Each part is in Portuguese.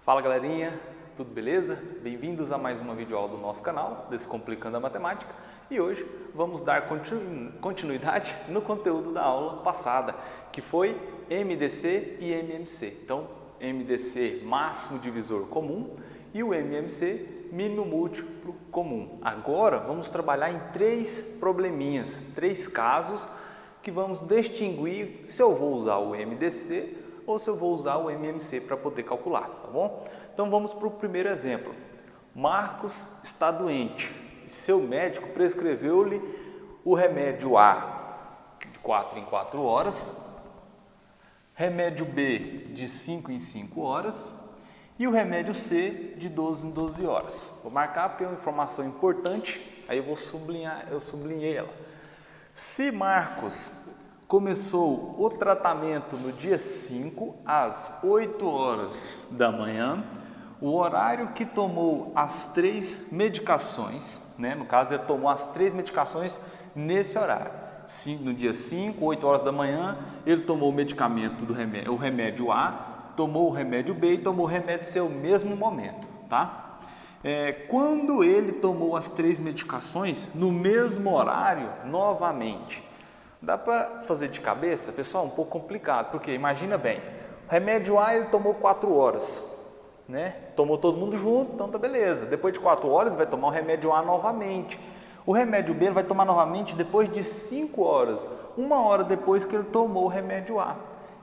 Fala galerinha, tudo beleza? Bem-vindos a mais uma videoaula do nosso canal, Descomplicando a Matemática. E hoje vamos dar continuidade no conteúdo da aula passada, que foi MDC e MMC. Então, MDC, máximo divisor comum, e o MMC, mínimo múltiplo comum. Agora vamos trabalhar em três probleminhas, três casos que vamos distinguir se eu vou usar o MDC ou se eu vou usar o MMC para poder calcular, tá bom? Então vamos para o primeiro exemplo. Marcos está doente e seu médico prescreveu-lhe o remédio A de 4 em 4 horas, remédio B de 5 em 5 horas e o remédio C de 12 em 12 horas. Vou marcar porque é uma informação importante, aí eu vou sublinhar, eu sublinhei ela. Se Marcos começou o tratamento no dia 5, às 8 horas da manhã, o horário que tomou as 3 medicações, no caso ele tomou as 3 medicações nesse horário. No dia 5, 8 horas da manhã, ele tomou o medicamento o remédio A, tomou o remédio B e tomou o remédio C ao mesmo momento, tá? Quando ele tomou as 3 medicações no mesmo horário, novamente, dá para fazer de cabeça? Pessoal, um pouco complicado, porque imagina bem, o remédio A ele tomou 4 horas, tomou todo mundo junto, então tá beleza. Depois de 4 horas ele vai tomar o remédio A novamente. O remédio B ele vai tomar novamente depois de 5 horas, 1 hora depois que ele tomou o remédio A.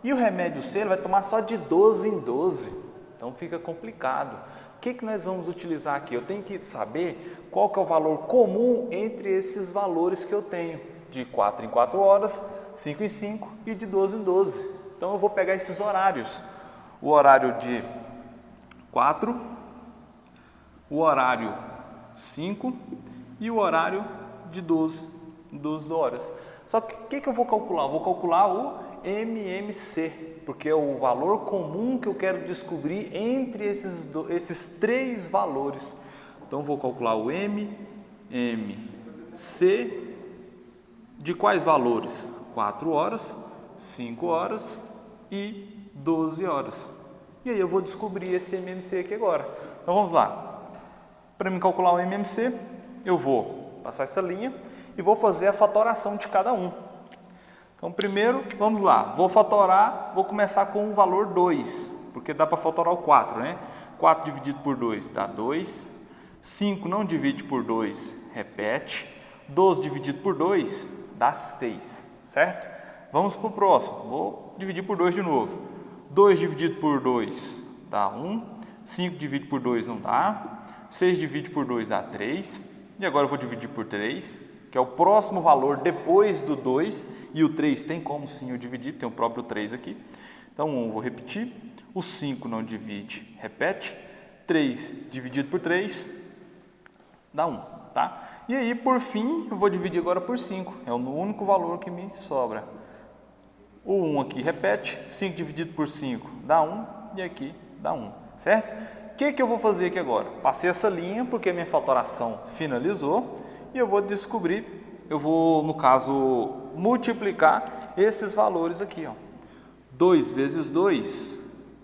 E o remédio C ele vai tomar só de 12 em 12, então fica complicado. O que nós vamos utilizar aqui? Eu tenho que saber qual que é o valor comum entre esses valores que eu tenho, de 4 em 4 horas, 5 em 5 e de 12 em 12. Então eu vou pegar esses horários, o horário de 4, o horário 5 e o horário de 12 horas. Só que o que eu vou calcular? Eu vou calcular o MMC, porque é o valor comum que eu quero descobrir entre esses 3 valores. Então eu vou calcular o MMC de quais valores? 4 horas, 5 horas e 12 horas. E aí eu vou descobrir esse MMC aqui agora. Então vamos lá. Para me calcular o MMC, eu vou passar essa linha e vou fazer a fatoração de cada um. Então primeiro, vamos lá. Vou começar com o valor 2, porque dá para fatorar o 4, 4 dividido por 2 dá 2. 5 não divide por 2, repete. 12 dividido por 2 dá 6, certo? Vamos para o próximo. Vou dividir por 2 de novo. 2 dividido por 2 dá 1. 5 dividido por 2 não dá. 6 dividido por 2 dá 3. E agora eu vou dividir por 3, que é o próximo valor depois do 2. E o 3 tem como sim eu dividir, tem o próprio 3 aqui. Então 1 eu vou repetir. O 5 não divide, repete. 3 dividido por 3 dá 1, tá? E aí, por fim, eu vou dividir agora por 5. É o único valor que me sobra. O 1 aqui repete. 5 dividido por 5 dá 1. E aqui dá 1, certo? O que eu vou fazer aqui agora? Passei essa linha porque a minha fatoração finalizou. E eu vou descobrir, eu vou, no caso, multiplicar esses valores aqui. 2 vezes 2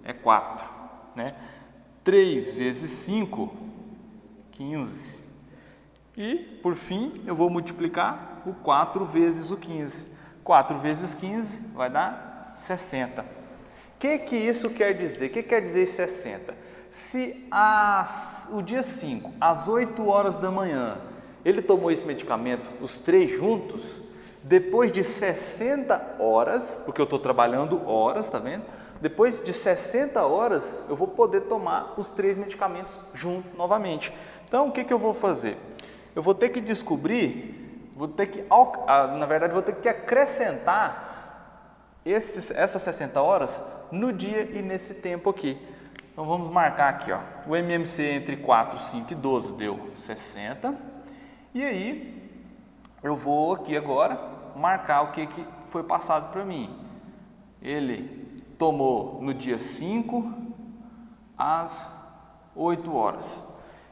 é 4. 3 vezes 5, 15. E, por fim, eu vou multiplicar o 4 vezes o 15. 4 vezes 15 vai dar 60. O que isso quer dizer? O que quer dizer 60? Se o dia 5, às 8 horas da manhã, ele tomou esse medicamento, os 3 juntos, depois de 60 horas, porque eu estou trabalhando horas, tá vendo? Depois de 60 horas, eu vou poder tomar os 3 medicamentos juntos novamente. Então, o que eu vou fazer? Eu vou ter que descobrir, na verdade, vou ter que acrescentar essas 60 horas no dia e nesse tempo aqui. Então, vamos marcar aqui, o MMC entre 4, 5 e 12 deu 60. E aí, eu vou aqui agora marcar o que foi passado para mim. Ele tomou no dia 5, às 8 horas.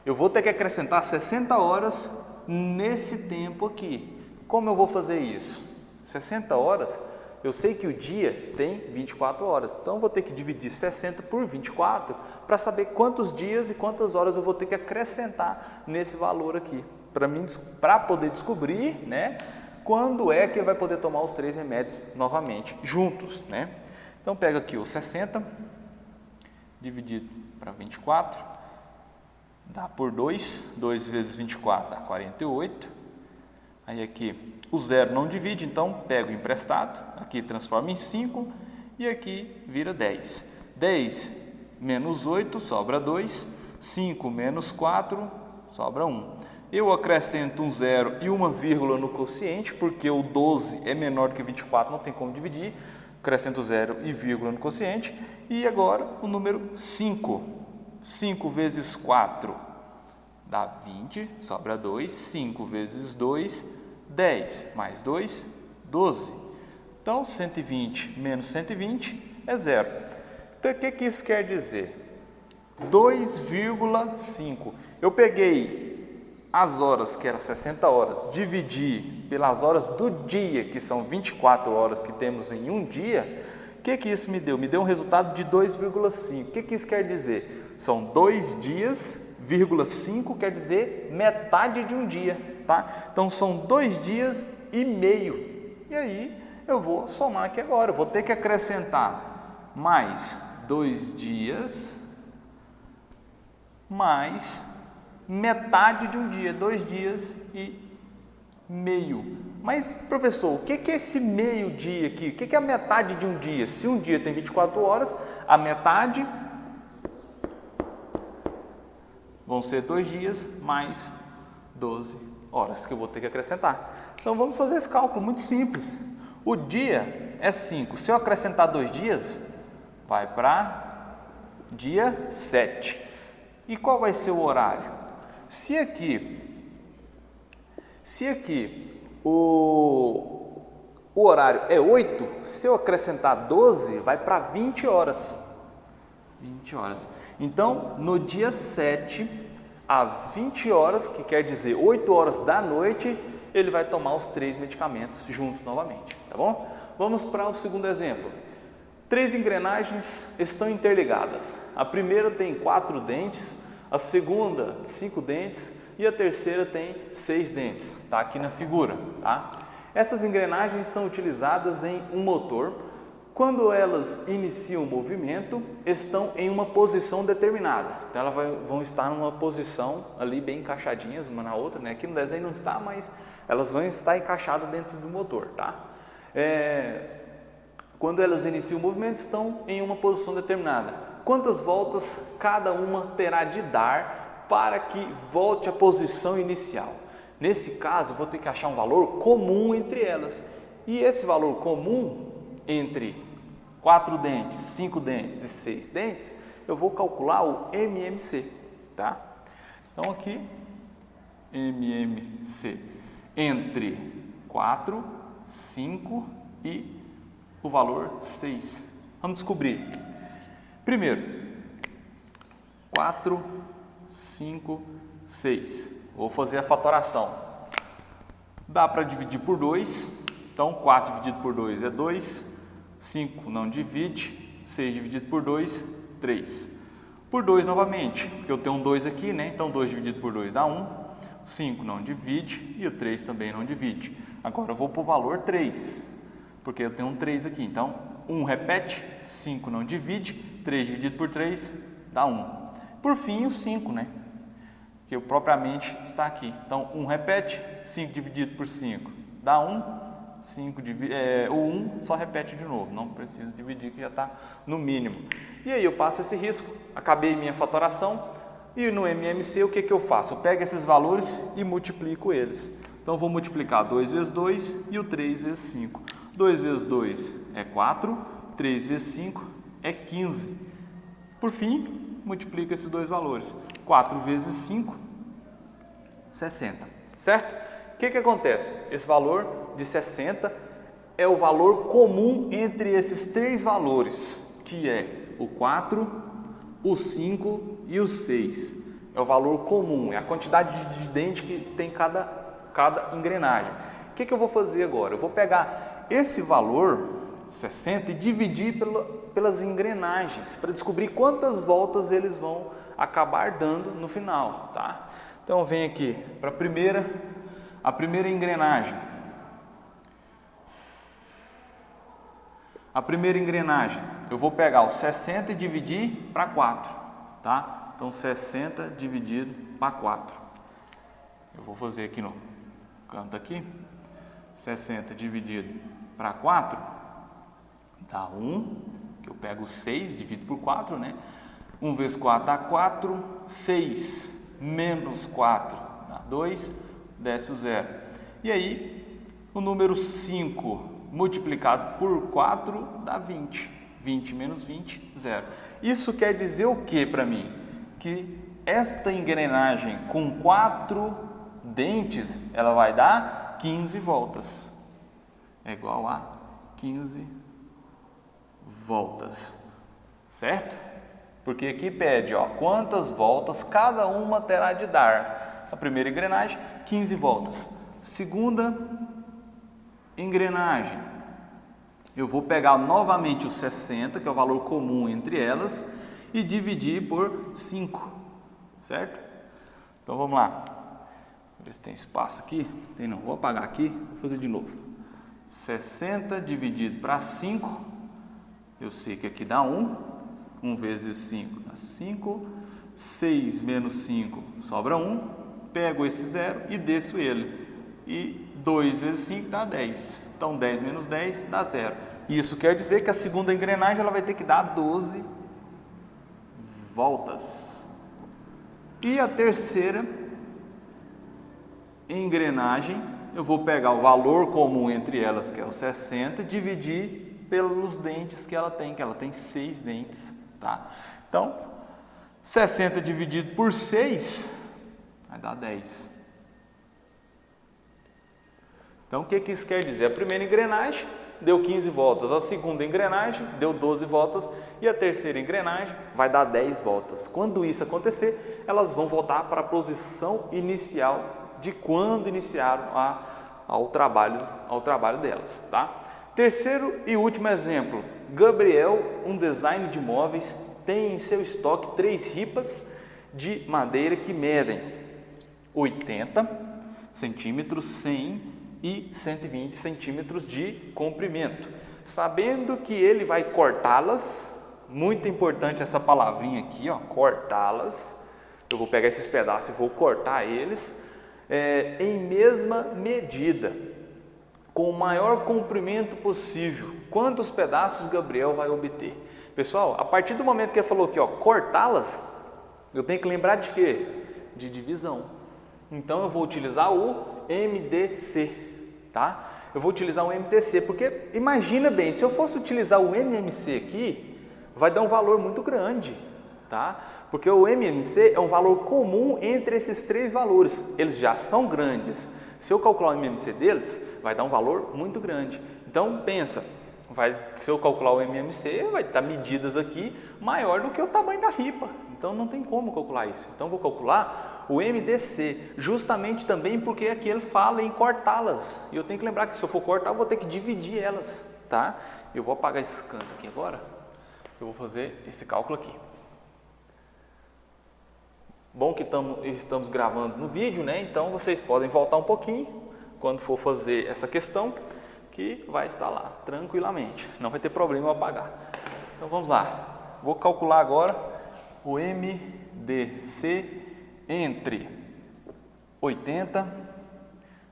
Eu vou ter que acrescentar 60 horas nesse tempo aqui. Como eu vou fazer isso? 60 horas Eu sei que o dia tem 24 horas, então eu vou ter que dividir 60 por 24 para saber quantos dias e quantas horas eu vou ter que acrescentar nesse valor aqui, para poder descobrir, né, quando é que ele vai poder tomar os 3 remédios novamente, juntos, né? Então pega aqui o 60, dividido para 24, dá por 2, 2 vezes 24 dá 48, aí aqui o 0 não divide, então pego o emprestado, aqui transforma em 5 e aqui vira 10. 10 menos 8 sobra 2, 5 menos 4 sobra 1. Eu acrescento um 0 e uma vírgula no quociente, porque o 12 é menor do que 24, não tem como dividir. Acrescento 0 e vírgula no quociente. E agora o número 5. 5 vezes 4 dá 20, sobra 2. 5 vezes 2, 10. Mais 2, 12. Então, 120 menos 120 é 0. Então, o que isso quer dizer? 2,5. Eu peguei as horas, que era 60 horas, dividi pelas horas do dia, que são 24 horas que temos em um dia, o que isso me deu? Me deu um resultado de 2,5. O que isso quer dizer? São 2 dias, 5 quer dizer metade de um dia, tá? Então, são 2 dias e meio. E aí, eu vou somar aqui agora. Eu vou ter que acrescentar mais 2 dias, mais metade de um dia, 2 dias e meio. Mas, professor, o que é esse meio dia aqui? O que é a metade de um dia? Se um dia tem 24 horas, a metade vão ser 2 dias mais 12 horas que eu vou ter que acrescentar. Então, vamos fazer esse cálculo muito simples. O dia é 5. Se eu acrescentar 2 dias, vai para dia 7. E qual vai ser o horário? Se aqui o horário é 8, se eu acrescentar 12, vai para 20 horas. 20 horas. Então, no dia 7, às 20 horas, que quer dizer 8 horas da noite, ele vai tomar os 3 medicamentos juntos novamente, tá bom? Vamos para o segundo exemplo. 3 engrenagens estão interligadas. A primeira tem 4 dentes, a segunda 5 dentes e a terceira tem 6 dentes, tá aqui na figura, tá? Essas engrenagens são utilizadas em um motor. Quando elas iniciam o movimento, estão em uma posição determinada. Então elas vão estar numa posição ali bem encaixadinhas uma na outra, né? Aqui no desenho não está, mas elas vão estar encaixadas dentro do motor, tá? Quando elas iniciam o movimento, estão em uma posição determinada. Quantas voltas cada uma terá de dar para que volte à posição inicial? Nesse caso, eu vou ter que achar um valor comum entre elas. E esse valor comum entre 4 dentes, 5 dentes e 6 dentes, eu vou calcular o MMC, tá? Então aqui, MMC entre 4, 5 e o valor 6. Vamos descobrir. Primeiro, 4, 5, 6. Vou fazer a fatoração. Dá para dividir por 2. Então, 4 dividido por 2 é 2. 5 não divide. 6 dividido por 2, 3. Por 2 novamente, porque eu tenho um 2 aqui, né? Então, 2 dividido por 2 dá 1. 5 não divide e o 3 também não divide. Agora, eu vou para o valor 3, porque eu tenho um 3 aqui. Então, 1 repete, 5 não divide, 3 dividido por 3 dá 1. Por fim, o 5, né? Que propriamente está aqui. Então, 1 repete, 5 dividido por 5 dá 1. O 1 só repete de novo, não precisa dividir, que já está no mínimo. E aí eu passo esse risco, acabei minha fatoração, e no MMC o que eu faço? Eu pego esses valores e multiplico eles. Então, eu vou multiplicar 2 vezes 2 e o 3 vezes 5. 2 vezes 2 é 4, 3 vezes 5 é 15. Por fim, multiplica esses dois valores. 4 vezes 5, 60, certo? O que acontece? Esse valor de 60 é o valor comum entre esses 3 valores, que é o 4, o 5 e o 6. É o valor comum, é a quantidade de dente que tem cada engrenagem. O que eu vou fazer agora? Eu vou pegar esse valor 60 e dividir pelas engrenagens, para descobrir quantas voltas eles vão acabar dando no final, tá? Então vem aqui para a primeira engrenagem. A primeira engrenagem, eu vou pegar os 60 e dividir para 4, tá? Então 60 dividido para 4. Eu vou fazer aqui no canto aqui. 60 dividido para 4 dá 1, que eu pego 6, divido por 4, né? 1 vezes 4 dá 4, 6 menos 4 dá 2, desce o 0. E aí, o número 5 multiplicado por 4 dá 20. 20 menos 20, 0. Isso quer dizer o que para mim? Que esta engrenagem com 4 dentes, ela vai dar 15 voltas. É igual a 15 voltas. Certo? Porque aqui pede, ó, quantas voltas cada uma terá de dar. A primeira engrenagem, 15 voltas. Segunda engrenagem, eu vou pegar novamente os 60, que é o valor comum entre elas, e dividir por 5, certo? Então vamos lá, ver se tem espaço aqui. Tem não, vou apagar aqui, vou fazer de novo. 60 dividido para 5, eu sei que aqui dá 1, 1 vezes 5 dá 5, 6 menos 5 sobra 1, pego esse 0 e desço ele, e 2 vezes 5 dá 10, então 10 menos 10 dá 0. Isso quer dizer que a segunda engrenagem ela vai ter que dar 12 voltas. E a terceira engrenagem, eu vou pegar o valor comum entre elas, que é o 60, dividir pelos dentes que ela tem 6 dentes, tá? Então, 60 dividido por 6 vai dar 10. Então, o que isso quer dizer? A primeira engrenagem deu 15 voltas, a segunda engrenagem deu 12 voltas e a terceira engrenagem vai dar 10 voltas. Quando isso acontecer, elas vão voltar para a posição inicial de quando iniciaram ao trabalho delas, tá? Terceiro e último exemplo, Gabriel, um design de móveis, tem em seu estoque 3 ripas de madeira que medem 80 centímetros, 100 e 120 centímetros de comprimento. Sabendo que ele vai cortá-las, muito importante essa palavrinha aqui, ó, cortá-las, eu vou pegar esses pedaços e vou cortar eles, em mesma medida, com o maior comprimento possível. Quantos pedaços Gabriel vai obter? Pessoal, a partir do momento que ele falou aqui, ó, cortá-las, eu tenho que lembrar de quê? De divisão. Então eu vou utilizar o MDC, tá? Eu vou utilizar o MDC, porque imagina bem, se eu fosse utilizar o MMC aqui, vai dar um valor muito grande, tá? Porque o MMC é um valor comum entre esses 3 valores, eles já são grandes. Se eu calcular o MMC deles, vai dar um valor muito grande. Então pensa, se eu calcular o MMC, vai estar medidas aqui maior do que o tamanho da ripa. Então não tem como calcular isso. Então vou calcular o MDC, justamente também porque aqui ele fala em cortá-las. E eu tenho que lembrar que se eu for cortar, eu vou ter que dividir elas, tá? Eu vou apagar esse canto aqui agora. Eu vou fazer esse cálculo aqui. Bom que estamos gravando no vídeo, né? Então vocês podem voltar um pouquinho quando for fazer essa questão, que vai estar lá tranquilamente. Não vai ter problema eu apagar. Então vamos lá. Vou calcular agora o MDC entre 80,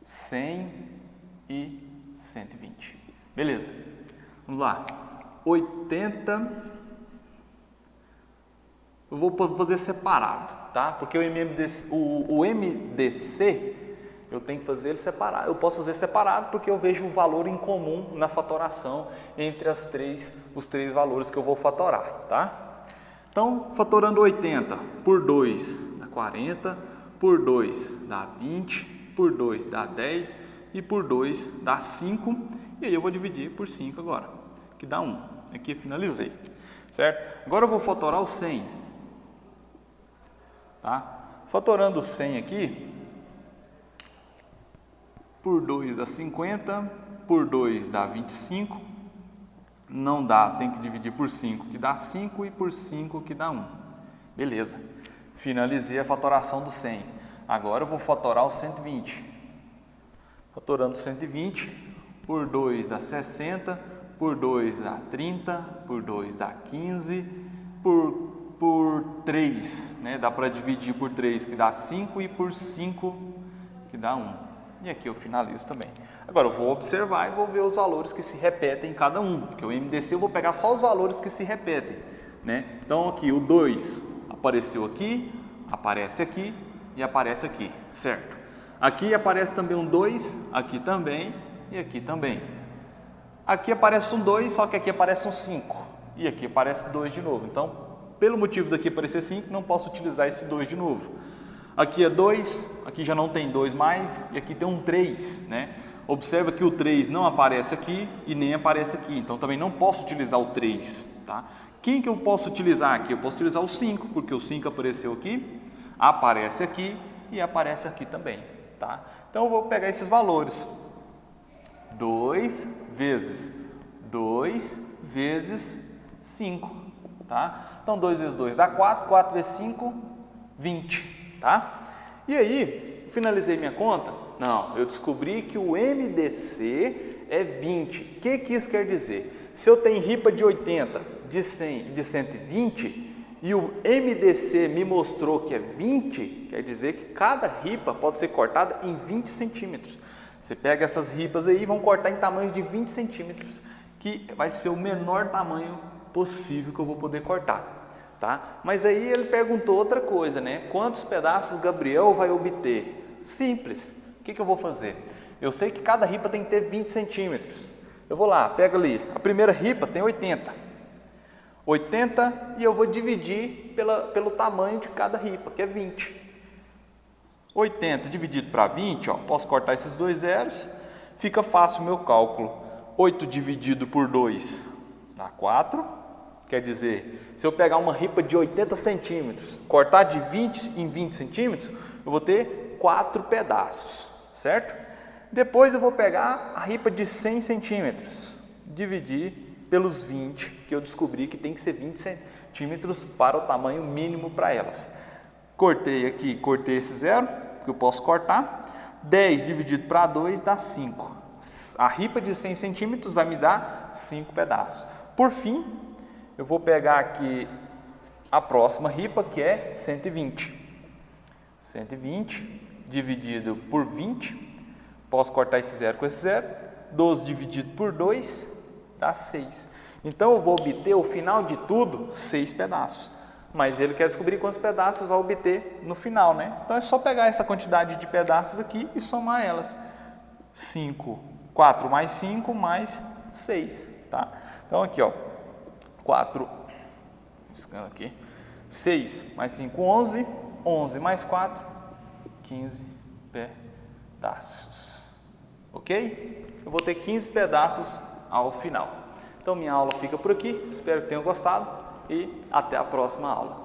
100 e 120. Beleza. Vamos lá. 80. Eu vou fazer separado, tá? Porque o MDC eu tenho que fazer ele separado. Eu posso fazer separado porque eu vejo um valor em comum na fatoração entre os três valores que eu vou fatorar, tá? Então, fatorando 80 por 2 dá 40, por 2 dá 20, por 2 dá 10 e por 2 dá 5. E aí eu vou dividir por 5 agora, que dá 1. Aqui finalizei, certo? Agora eu vou fatorar o 100, tá? Fatorando o 100 aqui, por 2 dá 50, por 2 dá 25, Não dá, tem que dividir por 5, que dá 5, e por 5, que dá 1. Beleza. Finalizei a fatoração do 100. Agora eu vou fatorar o 120. Fatorando 120, por 2 dá 60, por 2 dá 30, por 2 dá 15, por 3, né? Dá para dividir por 3, que dá 5, e por 5, que dá 1. E aqui eu finalizo também. Agora eu vou observar e vou ver os valores que se repetem em cada um, porque o MDC eu vou pegar só os valores que se repetem, né? Então aqui o 2 apareceu aqui, aparece aqui e aparece aqui, certo? Aqui aparece também um 2, aqui também e aqui também. Aqui aparece um 2, só que aqui aparece um 5 e aqui aparece 2 de novo. Então, pelo motivo daqui aparecer 5, não posso utilizar esse 2 de novo. Aqui é 2, aqui já não tem 2 mais e aqui tem um 3, né? Observa que o 3 não aparece aqui e nem aparece aqui, então também não posso utilizar o 3, tá? Quem que eu posso utilizar aqui? Eu posso utilizar o 5, porque o 5 apareceu aqui, aparece aqui e aparece aqui também, tá? Então eu vou pegar esses valores. 2 vezes 5, tá? Então 2 vezes 2 dá 4, 4 vezes 5, 20, tá? E aí, finalizei minha conta? Não, eu descobri que o MDC é 20. O que isso quer dizer? Se eu tenho ripa de 80, de 100 e de 120 e o MDC me mostrou que é 20, quer dizer que cada ripa pode ser cortada em 20 centímetros. Você pega essas ripas aí e vão cortar em tamanhos de 20 centímetros, que vai ser o menor tamanho possível que eu vou poder cortar, tá? Mas aí ele perguntou outra coisa, né? Quantos pedaços Gabriel vai obter? Simples. O que eu vou fazer? Eu sei que cada ripa tem que ter 20 centímetros. Eu vou lá, pego ali, a primeira ripa tem 80. 80 e eu vou dividir pelo tamanho de cada ripa, que é 20. 80 dividido para 20, ó, posso cortar esses dois zeros, fica fácil o meu cálculo. 8 dividido por 2 dá 4. Quer dizer, se eu pegar uma ripa de 80 centímetros, cortar de 20 em 20 centímetros, eu vou ter 4 pedaços, certo? Depois eu vou pegar a ripa de 100 centímetros, dividir pelos 20, que eu descobri que tem que ser 20 centímetros para o tamanho mínimo para elas. Cortei aqui, cortei esse zero, que eu posso cortar. 10 dividido para 2 dá 5. A ripa de 100 centímetros vai me dar 5 pedaços. Por fim, eu vou pegar aqui a próxima ripa, que é 120. 120 dividido por 20, posso cortar esse zero com esse zero. 12 dividido por 2 dá 6. Então eu vou obter, o final de tudo, 6 pedaços. Mas ele quer descobrir quantos pedaços vai obter no final, né? Então é só pegar essa quantidade de pedaços aqui e somar elas. 4 mais 5 mais 6, tá? Então aqui, ó, 4, aqui, 6 mais 5, 11, 11 mais 4, 15 pedaços, ok? Eu vou ter 15 pedaços ao final. Então minha aula fica por aqui, espero que tenham gostado e até a próxima aula.